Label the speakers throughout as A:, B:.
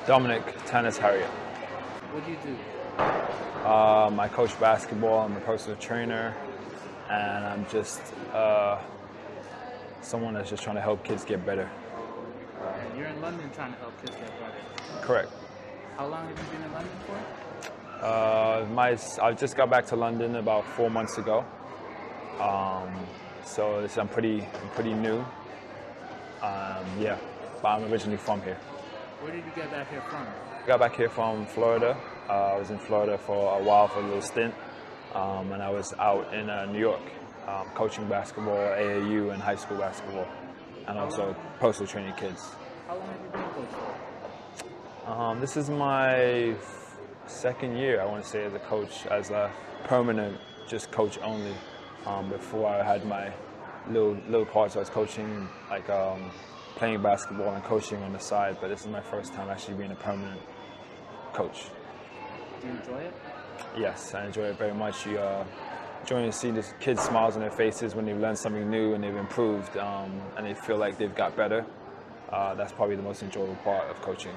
A: Dominik Tannis-Harriet.
B: What do you do?
A: I coach basketball. I'm a personal trainer, and I'm just someone that's just trying to help kids get better.
B: And you're in London trying to help kids get better.
A: Correct.
B: How long have you been in London for?
A: I just got back to London about 4 months ago, so I'm pretty new. Yeah, but I'm originally from here.
B: Where did you get back here from?
A: I got back here from Florida. I was in Florida for a while for a little stint, and I was out in New York coaching basketball, AAU, and high school basketball, and also personal training kids.
B: How long have you been a coach for?
A: This is my second year, I want to say, as a coach, as a permanent, just coach only. Before I had my little parts, I was coaching, like playing basketball and coaching on the side, but this is my first time actually being a permanent coach.
B: Do you enjoy it?
A: Yes, I enjoy it very much. You enjoy to see the kids' smiles on their faces when they've learned something new and they've improved, and they feel like they've got better. That's probably the most enjoyable part of coaching.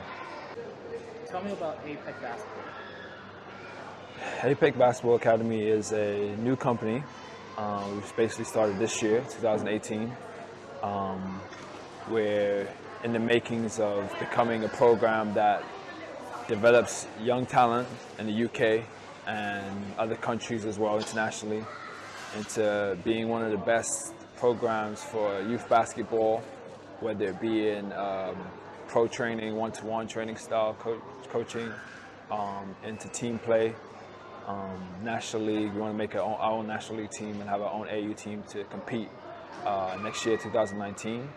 B: Tell me about APEC Basketball.
A: APEC Basketball Academy is a new company. We've basically started this year, 2018. We're in the makings of becoming a program that develops young talent in the UK and other countries as well internationally into being one of the best programs for youth basketball, whether it be in pro training, one-to-one training style coaching, into team play. National League, we want to make our own National League team and have our own AU team to compete next year, 2019.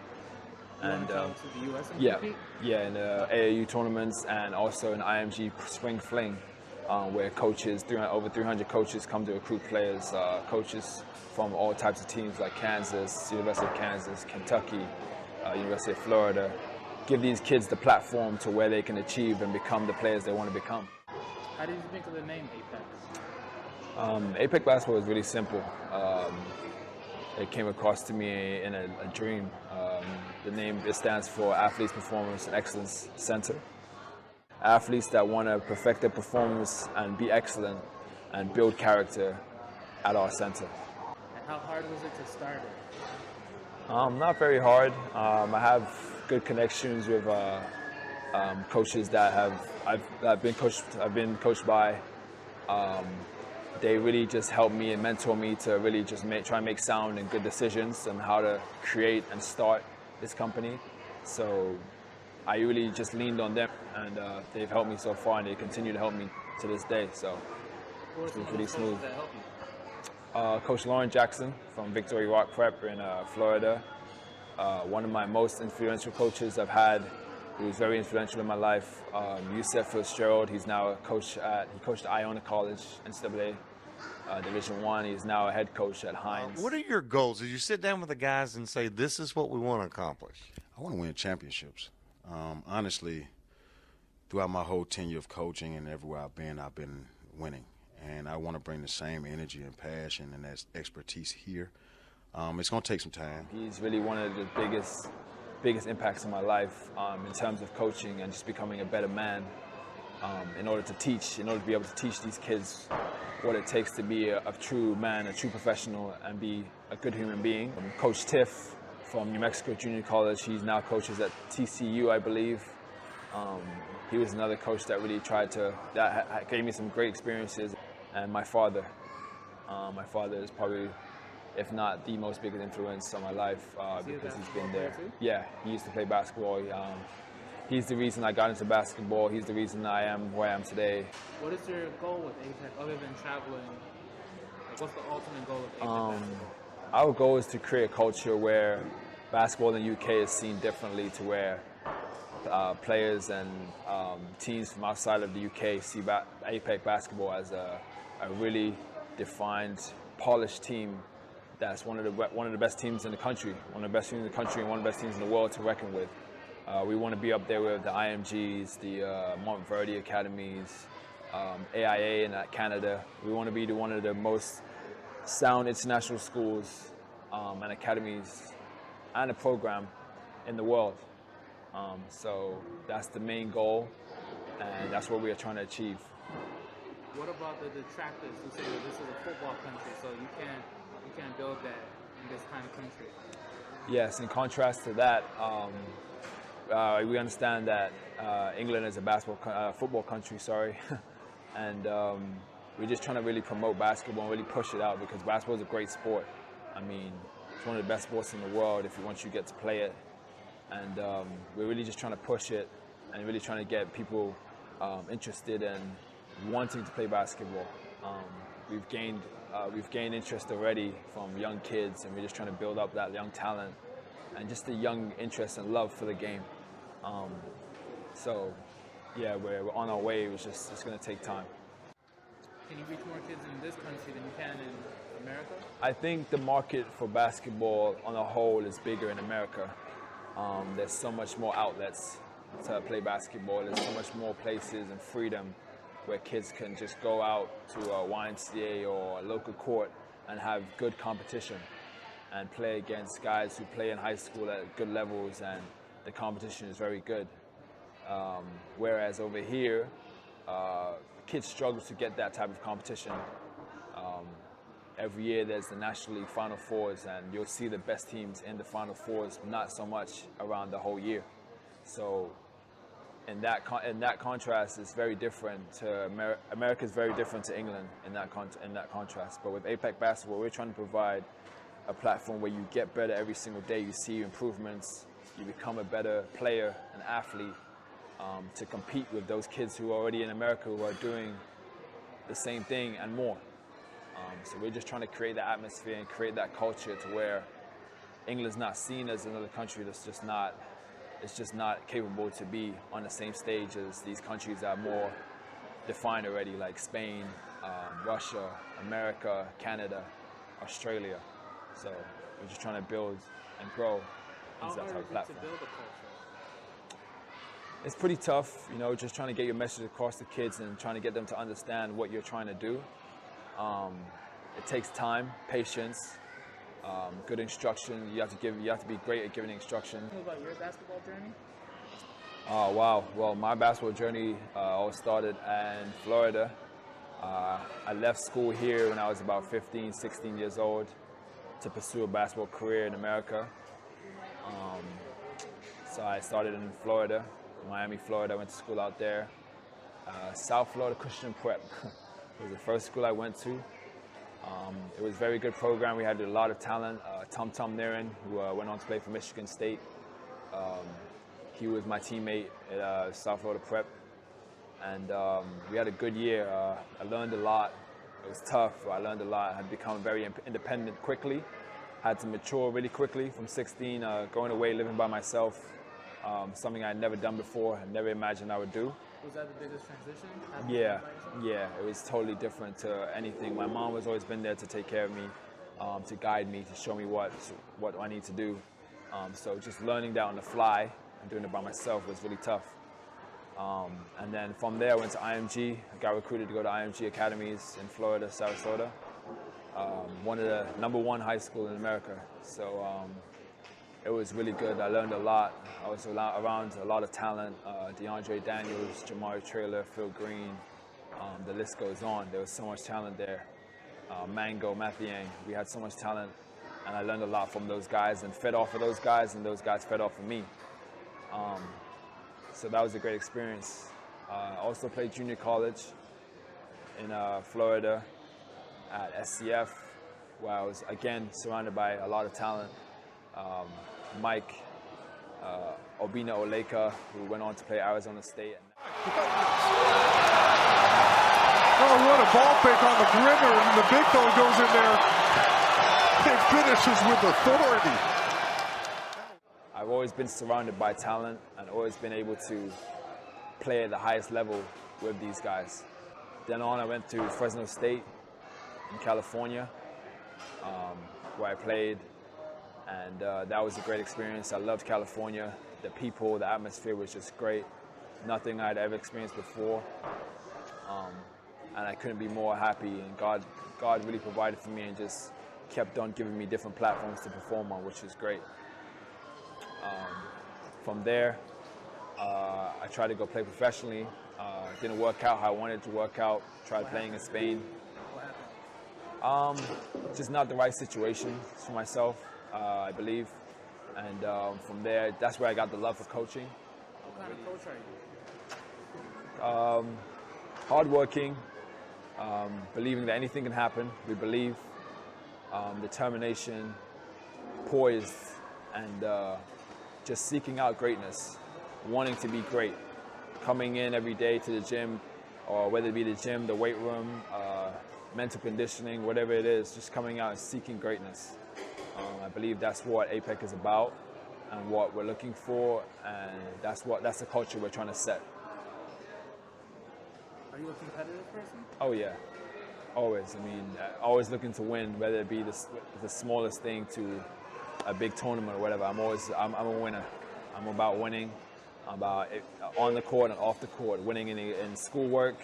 B: And come to the US and compete?
A: Yeah, in the AAU tournaments and also in IMG Spring Fling, where coaches, over 300 coaches come to recruit players, coaches from all types of teams like Kansas, University of Kansas, Kentucky, University of Florida, give these kids the platform to where they can achieve and become the players they want to become.
B: How did you think of the name APEC?
A: APEC Basketball is really simple. It came across to me in a dream. The name, it stands for Athletes Performance and Excellence Center. Athletes that want to perfect their performance and be excellent and build character at our center.
B: And how hard was it to start it?
A: Not very hard. I have good connections with coaches that I've been coached by. They really just help me and mentor me to really just try and make sound and good decisions on how to create and start this company. So I really just leaned on them, and they've helped me so far, and they continue to help me to this day. So
B: it's been pretty smooth. That help you?
A: Coach Lauren Jackson from Victory Rock Prep in Florida. One of my most influential coaches I've had, who was very influential in my life, Yusef Fitzgerald. He's now he coached at Iona College, NCAA Division I. He's now a head coach at Hines.
C: What are your goals? Did you sit down with the guys and say, this is what we want to accomplish?
D: I want to win championships. Honestly, throughout my whole tenure of coaching and everywhere I've been winning. And I want to bring the same energy and passion and that expertise here. It's going to take some time.
A: He's really one of the biggest impacts in my life in terms of coaching and just becoming a better man in order to be able to teach these kids what it takes to be a true man, a true professional, and be a good human being. Coach Tiff from New Mexico Junior College, he now coaches at TCU, I believe. He was another coach that really that gave me some great experiences. And my father is probably, if not the most biggest influence on my life, because he's been there. Yeah, he used to play basketball. He's the reason I got into basketball. He's the reason I am where I am today.
B: What is your goal with APEC other than traveling? Like, what's the ultimate goal of APEC basketball?
A: Our goal is to create a culture where basketball in the UK is seen differently, to where players and teams from outside of the UK see APEC basketball as a really defined, polished team that's one of the best teams in the country, one of the best teams in the country and one of the best teams in the world to reckon with. We want to be up there with the IMGs, the Montverde Academies, AIA in Canada. We want to be one of the most sound international schools and academies and a program in the world. So that's the main goal. and that's what we are trying to achieve.
B: What about the detractors who say that this is a football country, so you can't build that in this kind of country?
A: Yes, in contrast to that, we understand that England is a football country, sorry, and we're just trying to really promote basketball and really push it out, because basketball is a great sport. I mean, it's one of the best sports in the world once you get to play it, and we're really just trying to push it and really trying to get people interested in wanting to play basketball. We've gained interest already from young kids, and we're just trying to build up that young talent and just the young interest and love for the game. So, yeah, we're on our way. It's going to take time.
B: Can you reach more kids in this country than you can in America?
A: I think the market for basketball on a whole is bigger in America. There's so much more outlets to play basketball. There's so much more places and freedom where kids can just go out to a YMCA or a local court and have good competition and play against guys who play in high school at good levels, and the competition is very good. Whereas over here, kids struggle to get that type of competition. Every year there's the National League Final Fours, and you'll see the best teams in the Final Fours, not so much around the whole year. So in that contrast, it's very different to America is very different to England in that contrast. But with APEC Basketball, we're trying to provide a platform where you get better every single day. You see improvements, you become a better player, an athlete, to compete with those kids who are already in America who are doing the same thing and more. So we're just trying to create that atmosphere and create that culture to where England's not seen as another country that's just not capable to be on the same stage as these countries that are more defined already, like Spain, Russia, America, Canada, Australia. So we're just trying to build and grow into that type of platform.
B: To build a culture?
A: It's pretty tough, just trying to get your message across to kids and trying to get them to understand what you're trying to do. It takes time, patience, good instruction. You have to be great at giving instruction.
B: Tell me about your basketball journey.
A: Oh, wow. Well, my basketball journey all started in Florida. I left school here when I was about 15, 16 years old to pursue a basketball career in America. So I started in Florida, Miami, Florida. I went to school out there. South Florida Christian Prep was the first school I went to. It was a very good program. We had a lot of talent. Tom Nerin, who went on to play for Michigan State. He was my teammate at South Florida Prep. And we had a good year. I learned a lot. It was tough. I learned a lot. I had become very independent quickly. Had to mature really quickly from 16, going away, living by myself. Something I had never done before, I never imagined I would do.
B: Was that the biggest transition?
A: Yeah, it was totally different to anything. My mom has always been there to take care of me, to guide me, to show me what I need to do. So just learning that on the fly and doing it by myself was really tough. And then from there I went to IMG. I got recruited to go to IMG Academies in Florida, Sarasota. One of the #1 high school in America. So it was really good. I learned a lot. I was around a lot of talent. DeAndre Daniels, Jamari Traylor, Phil Green. The list goes on. There was so much talent there. Mango, Mathiang. We had so much talent. And I learned a lot from those guys and fed off of those guys, and those guys fed off of me. So that was a great experience. I also played junior college in Florida at SCF, where I was, again, surrounded by a lot of talent. Mike, Obina Oleka, who went on to play Arizona State.
E: Oh, what a ball fake on the perimeter, and the big fella goes in there and finishes with authority.
A: I've always been surrounded by talent and always been able to play at the highest level with these guys. Then on, I went to Fresno State in California, where I played, and that was a great experience. I loved California. The people, the atmosphere was just great. Nothing I'd ever experienced before. And I couldn't be more happy, and God really provided for me and just kept on giving me different platforms to perform on, which was great. From there, I tried to go play professionally Didn't work out how I wanted it to work out. Tried playing in Spain. Just not the right situation for myself, I believe. And from there, that's where I got the love for coaching.
B: What kind of coach are you?
A: Hardworking, believing that anything can happen. We believe, determination, poised, and just seeking out greatness, wanting to be great. Coming in every day to the gym, or whether it be the gym, the weight room, mental conditioning, whatever it is, just coming out and seeking greatness. I believe that's what APEC is about and what we're looking for, and that's the culture we're trying to set.
B: Are you a competitive person?
A: Oh yeah, always. I mean, always looking to win, whether it be the smallest thing to a big tournament or whatever. I'm a winner. I'm about winning. I'm about it, on the court and off the court, winning in schoolwork,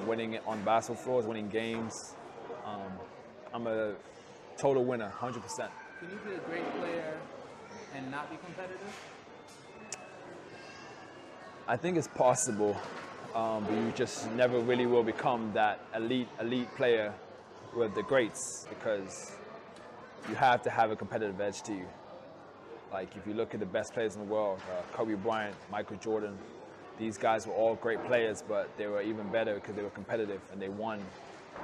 A: winning on basketball floors, winning games. I'm a total winner, 100%.
B: Can you be a great player and not be competitive?
A: I think it's possible, but you just never really will become that elite player with the greats, because you have to have a competitive edge to you. Like if you look at the best players in the world, Kobe Bryant, Michael Jordan, these guys were all great players, but they were even better because they were competitive and they won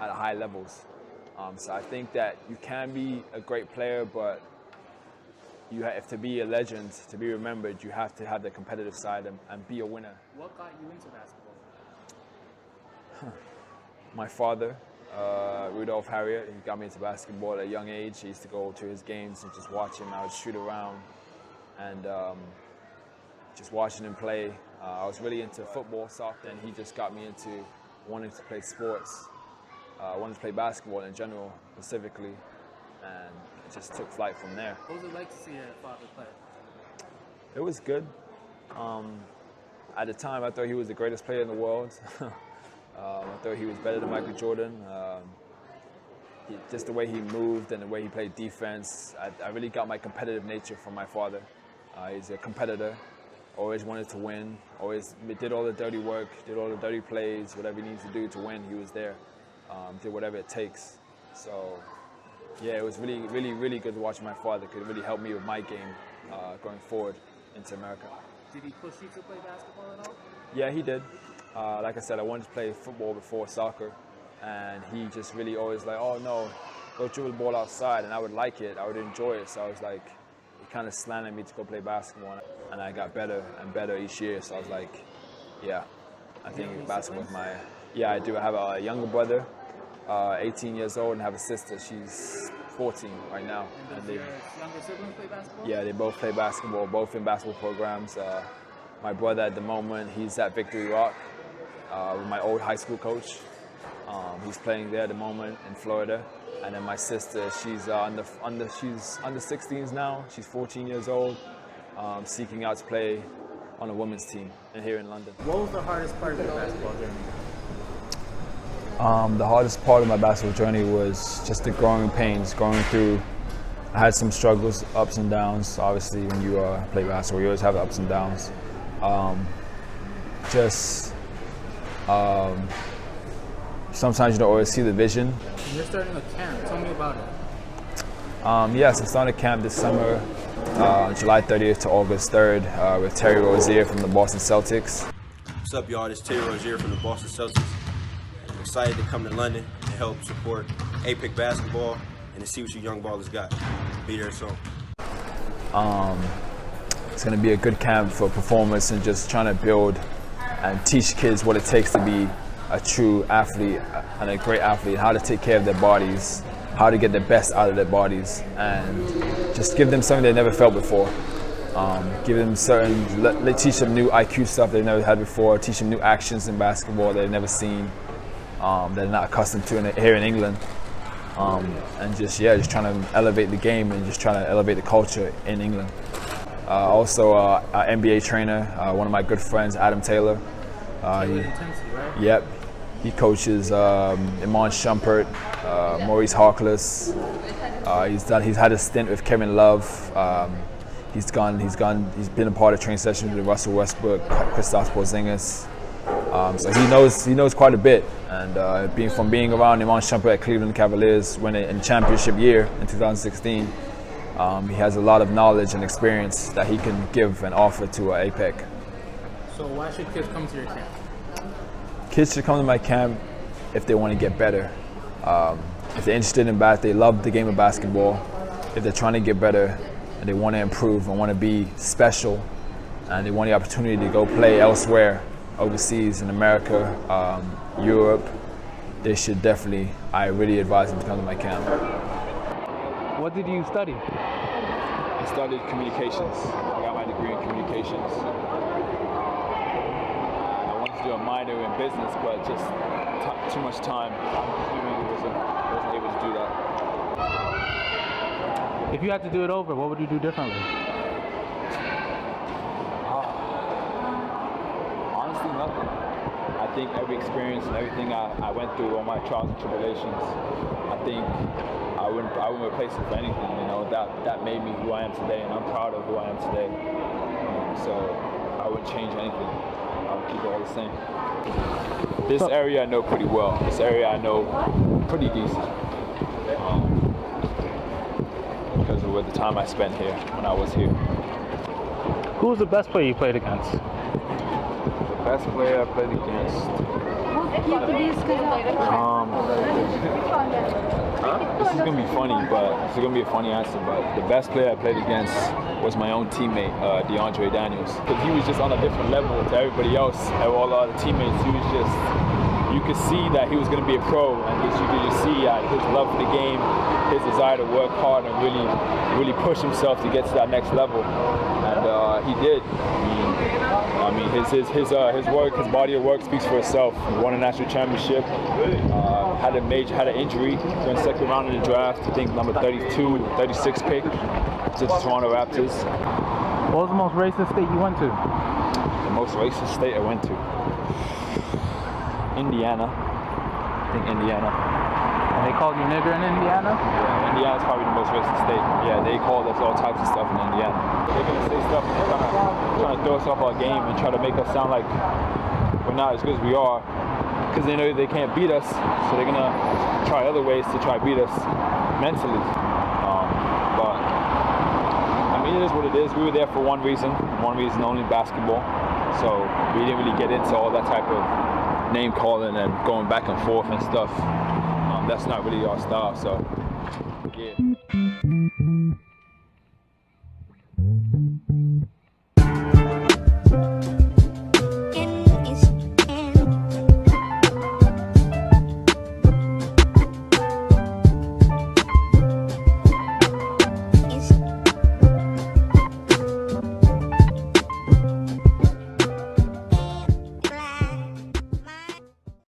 A: at high levels. So I think that you can be a great player, but you have to be a legend, to be remembered, you have to have the competitive side and be a winner.
B: What got you into basketball?
A: My father, Rudolph Harriet, he got me into basketball at a young age. I used to go to his games and just watch him. I would shoot around and just watching him play. I was really into football, soccer, and he just got me into wanting to play sports. Wanted to play basketball in general, specifically, and it just took flight from there.
B: What was it like to see your father play?
A: It was good. At the time, I thought he was the greatest player in the world. I thought he was better than Michael Jordan. Just the way he moved and the way he played defense, I really got my competitive nature from my father. He's a competitor, always wanted to win, always did all the dirty work, did all the dirty plays, whatever he needs to do to win, he was there. Did whatever it takes. So, yeah, it was really, really, really good to watch my father. Could really help me with my game going forward into America.
B: Did he push you to play basketball at all?
A: Yeah, he did. Like I said, I wanted to play football before soccer, and he just really always like, oh no, go dribble the ball outside, and I would like it, I would enjoy it. So I was like, he kind of slanted me to go play basketball, and I got better and better each year. So I was like, yeah, I think basketball is my. Yeah, I do. I have a younger brother, 18 years old, and have a sister. She's 14 right now.
B: And does your younger siblings play basketball?
A: Yeah, they both play basketball, both in basketball programs. My brother at the moment, he's at Victory Rock with my old high school coach. He's playing there at the moment in Florida. And then my sister, she's under 16s now. She's 14 years old, seeking out to play on a women's team here in London.
B: What was the hardest part of your basketball journey?
A: The hardest part of my basketball journey was just the growing pains, going through. I had some struggles, ups and downs. Obviously, when you play basketball, you always have ups and downs. Sometimes you don't always see the vision.
B: You're starting a camp. Tell me about it.
A: Yes, I'm starting a camp this summer, July 30th to August 3rd, with Terry Rozier from the Boston Celtics.
F: What's up, y'all? This is Terry Rozier from the Boston Celtics. I'm excited to come to London and help support APEC Basketball and to see what you young ballers got. Be there soon.
A: It's going to be a good camp for performance and just trying to build and teach kids what it takes to be a true athlete and a great athlete, how to take care of their bodies, how to get the best out of their bodies, and just give them something they never felt before. Give them teach them new IQ stuff they've never had before, teach them new actions in basketball they've never seen, they're not accustomed to here in England. And just trying to elevate the game and just trying to elevate the culture in England. Also, an NBA trainer, one of my good friends, Adam Taylor.
B: Intensity, right?
A: Yep. He coaches Iman Shumpert, Maurice Harkless. He's had a stint with Kevin Love. He's been a part of training sessions with Russell Westbrook, Kristaps Porzingis. So he knows quite a bit. And being around him on Shumpert at Cleveland Cavaliers, winning in championship year in 2016, he has a lot of knowledge and experience that he can give and offer to APEC.
B: So why should kids come to your camp?
A: Kids should come to my camp if they want to get better. If they're interested in they love the game of basketball, if they're trying to get better and they want to improve and want to be special, and they want the opportunity to go play elsewhere, overseas in America, Europe, they should definitely, I really advise them to come to my camp.
B: What did you study?
A: I studied communications. I got my degree in communications. I wanted to do a minor in business, but just too much time. I wasn't able to do that.
B: If you had to do it over, what would you do differently?
A: Honestly, nothing. I think every experience and everything I went through, all my trials and tribulations, I think I wouldn't replace it for anything. You know, that made me who I am today, and I'm proud of who I am today. So I wouldn't change anything. I would keep it all the same. This area I know pretty well. This area I know pretty decent. Because of the time I spent here when I was here.
B: Who was the best player you played against?
A: The best player I played against. This is gonna be funny, but this is gonna be a funny answer. But the best player I played against was my own teammate, DeAndre Daniels, because he was just on a different level to everybody else. All the other teammates, he was just. You could see that he was going to be a pro, and you could just see his love for the game, his desire to work hard and really push himself to get to that next level, and he did. I mean, his work, his body of work speaks for itself. He won a national championship, had an injury during the second round of the draft. I think number 32, 36 pick to the Toronto Raptors.
B: What was the most racist state you went to?
A: The most racist state I went to. Indiana. I think Indiana.
B: And they called you nigger in Indiana?
A: Yeah, Indiana's probably the most racist state. Yeah, they called us all types of stuff in Indiana. They're gonna say stuff and they're trying to throw us off our game and try to make us sound like we're not as good as we are, because they know they can't beat us, so they're gonna try other ways to try to beat us mentally. But I mean, it is what it is. We were there for one reason only, basketball. So we didn't really get into all that type of name calling and going back and forth and stuff. That's not really our style, so yeah.